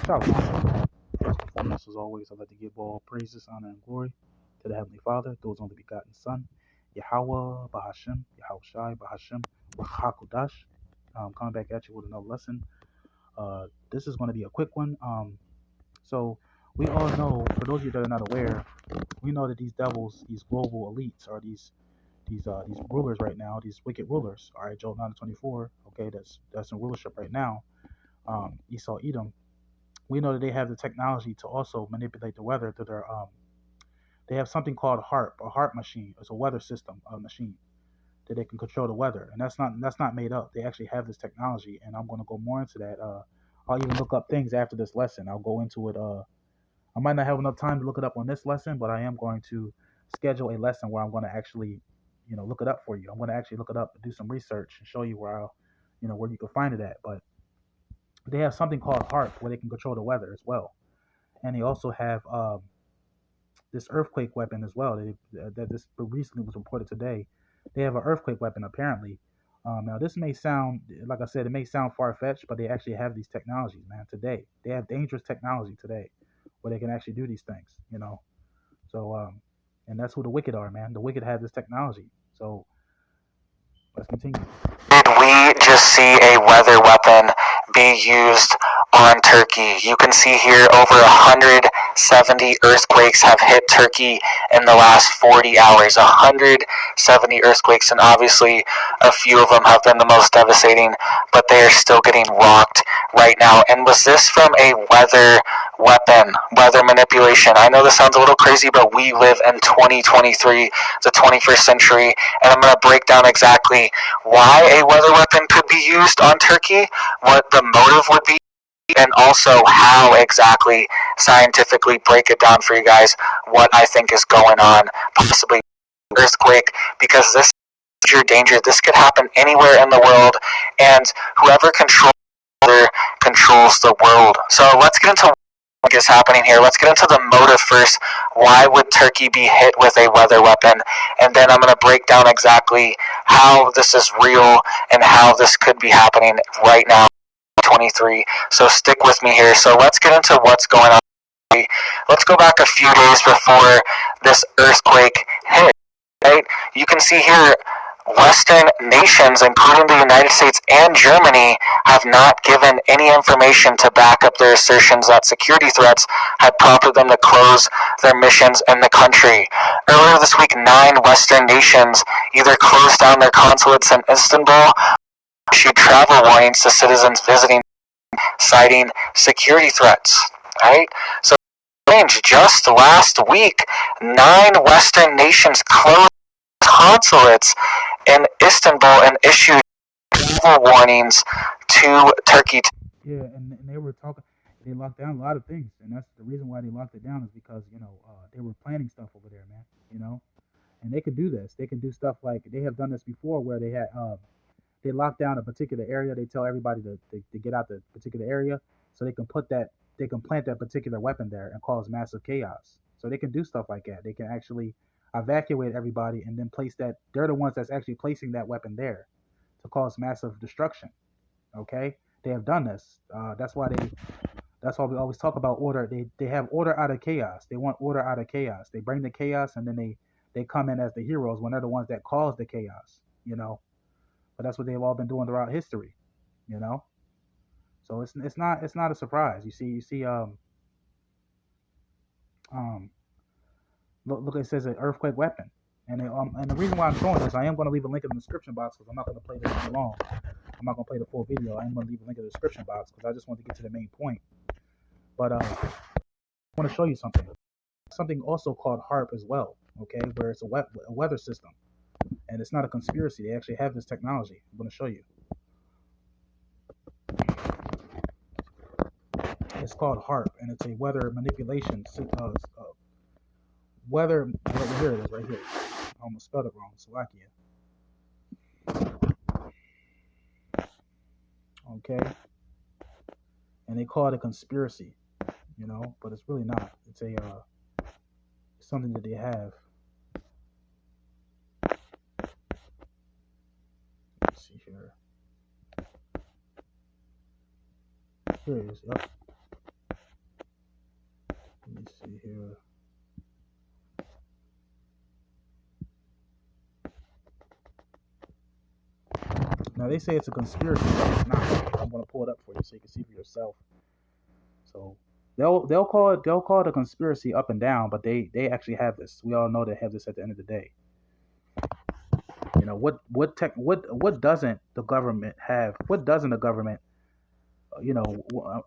Shalom. First and foremost, as always, I'd like to give all praises, honor, and glory to the Heavenly Father, through His only begotten Son, yahawah, bahasham, yahawashi, bahasham, wahakudash. Coming back at you with another lesson. This is going to be a quick one. So we all know, for those of you that are not aware, we know that these devils, these global elites, are these rulers right now, these wicked rulers. All right, Job 9:24. Okay, that's in rulership right now. Esau, Edom. We know that they have the technology to also manipulate the weather through their they have something called HARP, a HARP machine. It's a weather system, a machine that they can control the weather, and that's not made up. They actually have this technology, and I'm going to go more into that. I'll even look up things after this lesson. I'll go into it. I might not have enough time to look it up on this lesson, but I am going to schedule a lesson where I'm going to actually, look it up for you. I'm going to actually look it up and do some research and show you where you can find it at. But they have something called HARP where they can control the weather as well, and they also have this earthquake weapon as well. That this recently was reported today. They have an earthquake weapon apparently. Now this may sound, like I said, it may sound far fetched, but they actually have these technologies, man. Today they have dangerous technology today, where they can actually do these things. So and that's who the wicked are, man. The wicked have this technology. So let's continue. Did we just see a weather weapon be used on Turkey? You can see here over 170 earthquakes have hit Turkey in the last 40 hours. 170 earthquakes, and obviously a few of them have been the most devastating, but they are still getting rocked right now. And was this from a weather weapon, weather manipulation? I know this sounds a little crazy, but we live in 2023, the 21st century, and I'm going to break down exactly why a weather weapon could be used on Turkey, what the motive would be, and also how exactly scientifically break it down for you guys what I think is going on, possibly earthquake, because this is your danger. This could happen anywhere in the world, and whoever controls the world. So let's get into what is happening here. Let's get into the motive first. Why would Turkey be hit with a weather weapon? And then I'm going to break down exactly how this is real and how this could be happening right now, 23. So stick with me here. So let's get into what's going on. Let's go back a few days before this earthquake hit. Right? You can see here Western nations, including the United States and Germany, have not given any information to back up their assertions that security threats had prompted them to close their missions in the country. Earlier this week, 9 Western nations either closed down their consulates in Istanbul or issued travel warnings to citizens visiting, citing security threats. Right? So, just last week, 9 Western nations closed consulates in Istanbul and issued travel warnings to Turkey. Yeah, and they were talking. They locked down a lot of things, and that's the reason why they locked it down is because they were planning stuff over there, man. And they could do this. They can do stuff like they have done this before, where they lock down a particular area. They tell everybody to get out the particular area, so they can plant that particular weapon there and cause massive chaos. So they can do stuff like that. They can actually evacuate everybody and then place that. They're the ones that's actually placing that weapon there to cause massive destruction. Okay, they have done this. That's why we always talk about order. They have order out of chaos. They want order out of chaos. They bring the chaos, and then they come in as the heroes when they're the ones that cause the chaos. But that's what they've all been doing throughout history. You know. So it's not a surprise. You see um look, it says an earthquake weapon. And the reason why I'm showing this, I am going to leave a link in the description box because I'm not going to play this too long. I'm not going to play the full video. I am going to leave a link in the description box because I just want to get to the main point. But I want to show you something. Something also called HARP as well, okay, where it's a weather system. And it's not a conspiracy. They actually have this technology. I'm going to show you. It's called HARP, and it's a weather manipulation weather. Well, here it is, right here. I almost spelled it wrong. Slovakia. Okay, and they call it a conspiracy, but it's really not. It's something that they have. Let's see here. Here it is. Yep. see here. Now they say it's a conspiracy, but it's not. I'm gonna pull it up for you so you can see for yourself. So they'll call it a conspiracy up and down, but they actually have this. We all know they have this at the end of the day. You know what doesn't the government have? What doesn't the government?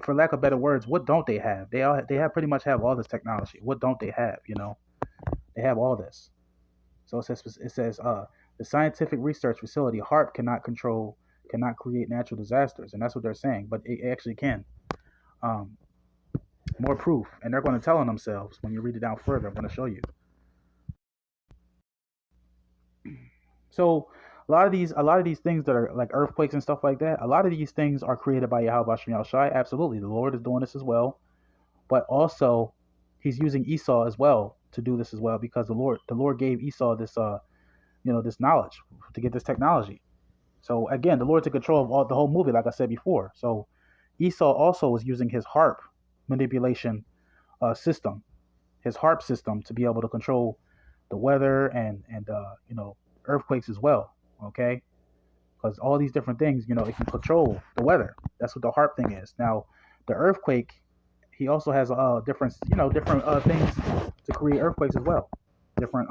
For lack of better words, what don't they have? They have pretty much have all this technology. What don't they have? They have all this. So it says the scientific research facility HARP cannot create natural disasters, and that's what they're saying. But it actually can. Um, More proof, and they're going to tell on themselves when you read it down further. I'm going to show you. So a lot of these things that are like earthquakes and stuff like that, a lot of these things are created by Yahweh Shai. Absolutely, the Lord is doing this as well, but also He's using Esau as well to do this as well because the Lord gave Esau this knowledge to get this technology. So again, the Lord's in control of the whole movie, like I said before. So Esau also was using his harp manipulation system, his harp system, to be able to control the weather and earthquakes as well. Okay, because all these different things, it can control the weather. That's what the harp thing is. Now, the earthquake, he also has different things to create earthquakes as well. Different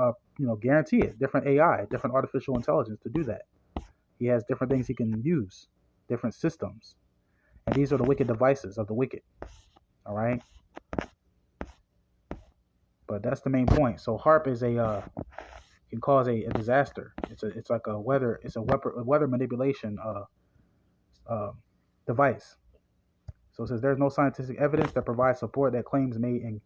guarantee it. Different AI, different artificial intelligence to do that. He has different things he can use, different systems, and these are the wicked devices of the wicked. All right, but that's the main point. So harp is can cause a disaster. It's like a weather manipulation uh, device. So it says there's no scientific evidence that provides support that claims made in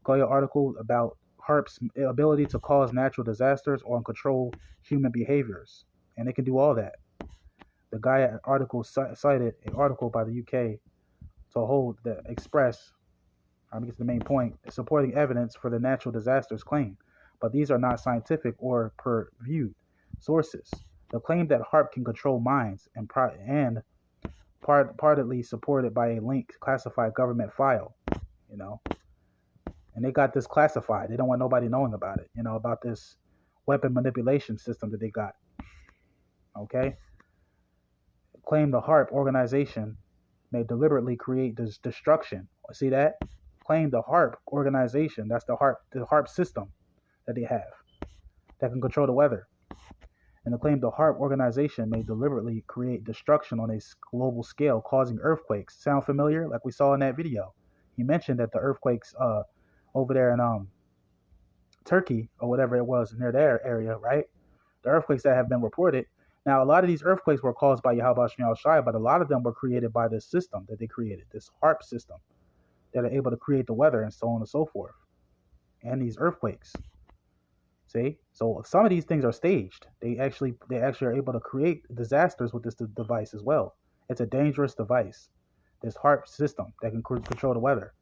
Goya article about HARP's ability to cause natural disasters or control human behaviors, and it can do all that. The Gaia article cited an article by the UK to hold the express. I think it's the main point, supporting evidence for the natural disasters claim, but these are not scientific or peer-reviewed sources. The claim that HARP can control minds and partly supported by a linked classified government file, you know, and they got this classified. They don't want nobody knowing about it, about this weapon manipulation system that they got. Okay, claim the HARP organization may deliberately create this destruction. See that? Claim the HARP organization. That's the HARP system that they have that can control the weather. And the claim the HARP organization may deliberately create destruction on a global scale, causing earthquakes. Sound familiar? Like we saw in that video. He mentioned that the earthquakes over there in Turkey or whatever it was near their area, right? The earthquakes that have been reported. Now, a lot of these earthquakes were caused by Yahweh Shai, but a lot of them were created by this system that they created, this HARP system that are able to create the weather and so on and so forth, and these earthquakes. See, so some of these things are staged. They actually are able to create disasters with this device as well. It's a dangerous device, this HARP system that can control the weather,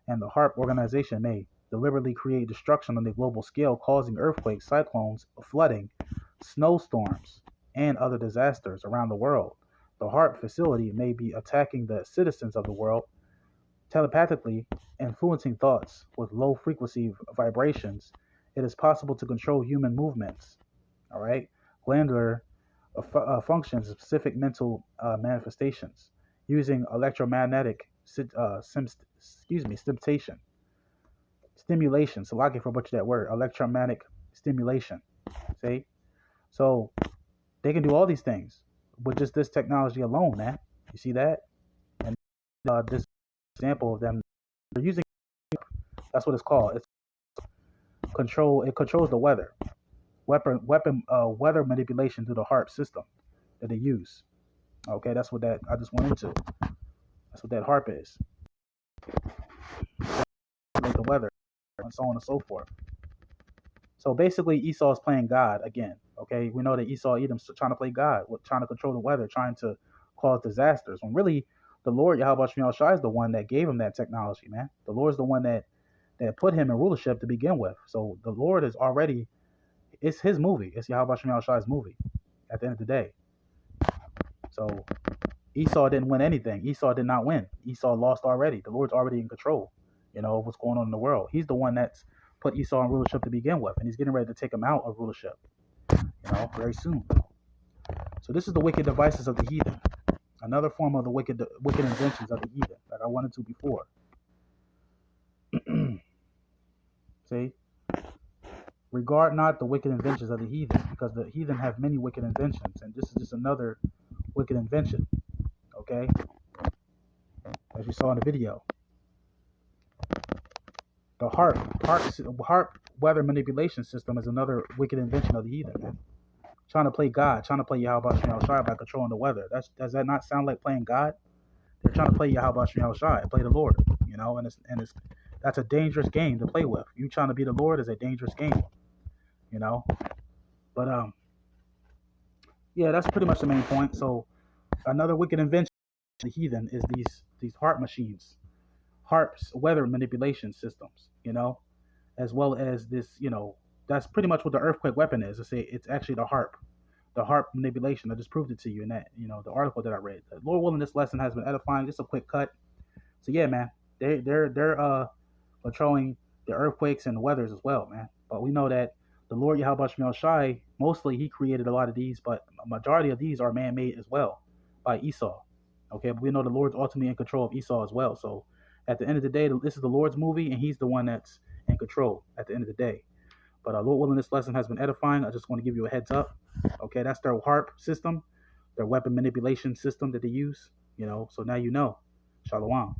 and the HARP organization may deliberately create destruction on the global scale, causing earthquakes, cyclones, flooding, snowstorms, and other disasters around the world. The HARP facility may be attacking the citizens of the world telepathically, influencing thoughts with low frequency vibrations. It is possible to control human movements. All right, glandular functions, specific mental manifestations, using electromagnetic stimulation. So, I can butcher that word, electromagnetic stimulation. See, so they can do all these things with just this technology alone, man. You see that? And this example of them, they're using. That's what it's called. It's control. It controls the weather. Weather manipulation through the HARP system that they use. Okay, that's what that I just went into. That's what that HARP is. Like the weather and so on and so forth. So basically, Esau is playing God again. Okay, we know that Esau Edom's trying to play God, trying to control the weather, trying to cause disasters. When really, the Lord Yahweh Shai is the one that gave him that technology, man. The Lord is the one that put him in rulership to begin with. So the Lord is already, it's his movie. It's Yahweh Shai's movie at the end of the day. So Esau didn't win anything. Esau did not win. Esau lost already. The Lord's already in control. what's going on in the world. He's the one that's put Esau in rulership to begin with, and he's getting ready to take him out of rulership, very soon. So this is the wicked devices of the heathen. Another form of the wicked inventions of the heathen, like I wanted to before. See? Regard not the wicked inventions of the heathen, because the heathen have many wicked inventions, and this is just another wicked invention. Okay? As you saw in the video. The harp weather manipulation system is another wicked invention of the heathen, man. Trying to play God, trying to play Yahawah by controlling the weather. Does that not sound like playing God? They're trying to play Yahawah, play the Lord, and it's that's a dangerous game to play with. You trying to be the Lord is a dangerous game, you know. But yeah, that's pretty much the main point. So another wicked invention of the heathen is these harp machines, harps, weather manipulation systems, as well as this, that's pretty much what the earthquake weapon is. It's actually the harp manipulation. I just proved it to you in that, the article that I read. Lord willing, this lesson has been edifying. Just a quick cut. So yeah, man, they're controlling the earthquakes and the weathers as well, man. But we know that the Lord Yahweh Shai, mostly he created a lot of these, but a majority of these are man-made as well by Esau. Okay, but we know the Lord's ultimately in control of Esau as well. So at the end of the day, this is the Lord's movie, and he's the one that's in control at the end of the day. But Lord willing, this lesson has been edifying. I just want to give you a heads up. Okay, that's their harp system, their weapon manipulation system that they use. So now you know. Shalom.